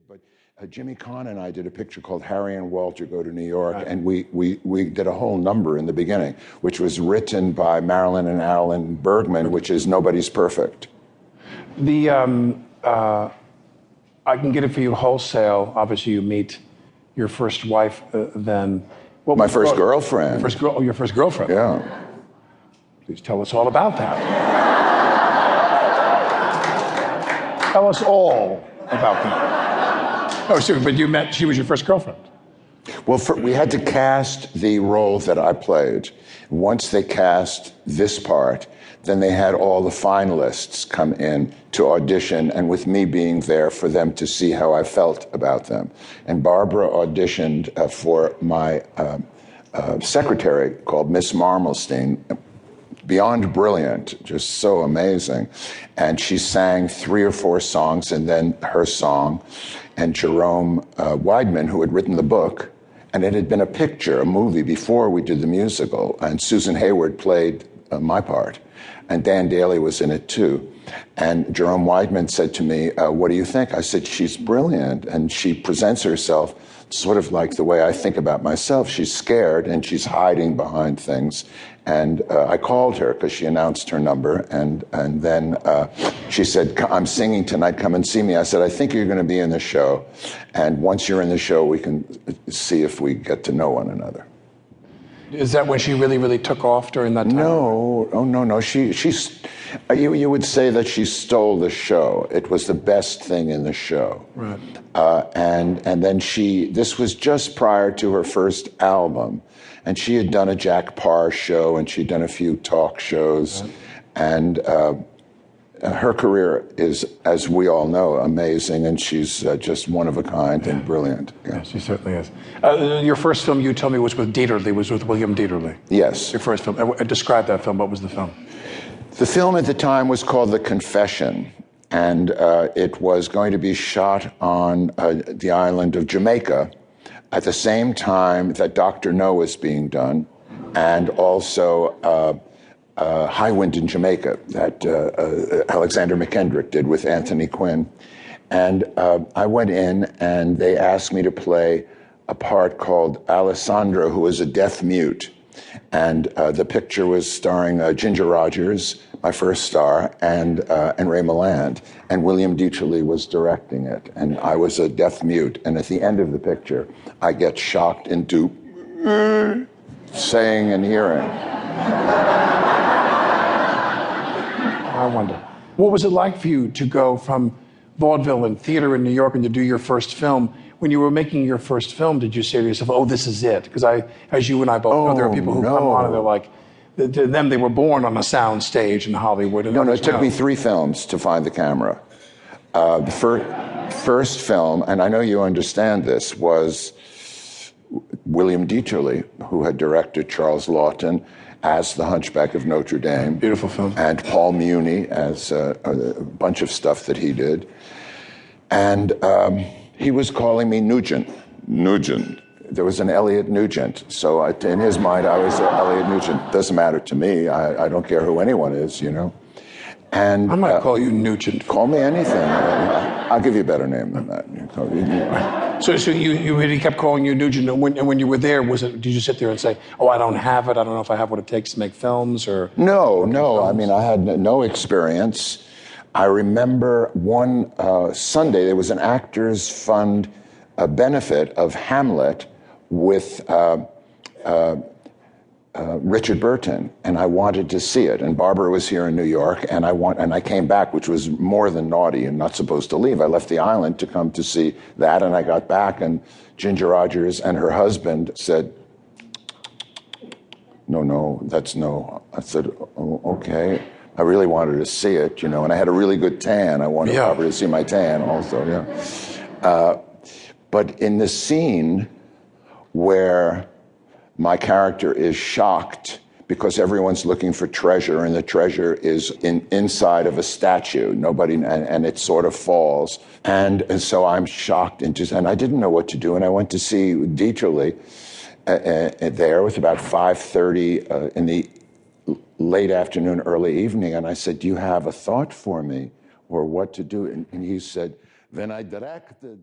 But Jimmy Caan and I did a picture called Harry and Walter Go to New York, and we did a whole number in the beginning, which was written by Marilyn and Alan Bergman, which is Nobody's Perfect. I can get it for you wholesale. Obviously, you meet your first wife then. My first girlfriend. Your first girlfriend. Yeah. Please tell us all about that. Tell us all about that. Oh, seriously, but she was your first girlfriend. Well, we had to cast the role that I played. Once they cast this part, then they had all the finalists come in to audition, and with me being there for them to see how I felt about them. And Barbara auditioned for my secretary called Miss Marmelstein. Beyond brilliant, just so amazing. And she sang 3 or 4 songs, and then her song. And Jerome Weidman, who had written the book, and it had been a picture, a movie, before we did the musical. And Susan Hayward played my part. And Dan Daly was in it too. And Jerome Weidman said to me, what do you think? I said, she's brilliant. And she presents herself sort of like the way I think about myself. She's scared and she's hiding behind things. And I called her because she announced her number. And then she said, I'm singing tonight, come and see me. I said, I think you're going to be in the show. And once you're in the show, we can see if we get to know one another. Is that when she really, really took off during that time? No, oh, no. You would say that she stole the show. It was the best thing in the show. Right. And then this was just prior to her first album. And she had done a Jack Parr show, and she'd done a few talk shows. Right. And her career is, as we all know, amazing, and she's just one of a kind and brilliant. Yeah, she certainly is. Your first film, you told me, was with Dieterle, was with William Dieterle. Yes. Your first film. Describe that film. What was the film? The film at the time was called The Confession, and it was going to be shot on the island of Jamaica at the same time that Dr. No was being done, and also High Wind in Jamaica that Alexander McKendrick did with Anthony Quinn. And I went in and they asked me to play a part called Alessandro, who was a deaf mute. And the picture was starring Ginger Rogers, my first star, and Ray Milland. And William Dieterle was directing it. And I was a deaf mute. And at the end of the picture, I get shocked into saying and hearing. I wonder. What was it like for you to go from vaudeville and theater in New York and to do your first film? When you were making your first film, did you say to yourself, oh, this is it? Because as you and I both know, there are people who come on and they're like, to them, they were born on a sound stage in Hollywood. No, it took me 3 films to find the camera. The first film, and I know you understand this, was William Dieterle, who had directed Charles Laughton as The Hunchback of Notre Dame. Beautiful film. And Paul Muni as a bunch of stuff that he did. And he was calling me Nugent. There was an Elliot Nugent. So in his mind, I was Elliot Nugent. Doesn't matter to me. I don't care who anyone is, you know. And I might call you Nugent. Call me anything. I'll give you a better name than that. So you really kept calling you Nugent. And when you were there, did you sit there and say, oh, I don't have it. I don't know if I have what it takes to make films? Or No. I mean, I had no experience. I remember one Sunday, there was an Actors Fund benefit of Hamlet with Richard Burton, and I wanted to see it. And Barbara was here in New York, and I came back, which was more than naughty and not supposed to leave. I left the island to come to see that, and I got back, and Ginger Rogers and her husband said, no, that's no. I said, oh, okay. I really wanted to see it, you know, and I had a really good tan. I wanted Barbara to see my tan also, yeah. But in the scene where my character is shocked because everyone's looking for treasure, and the treasure is inside of a statue. And it sort of falls. And so I'm shocked and I didn't know what to do. And I went to see Dieterle there. It was about 5:30 in the late afternoon, early evening. And I said, do you have a thought for me or what to do? And he said, when I directed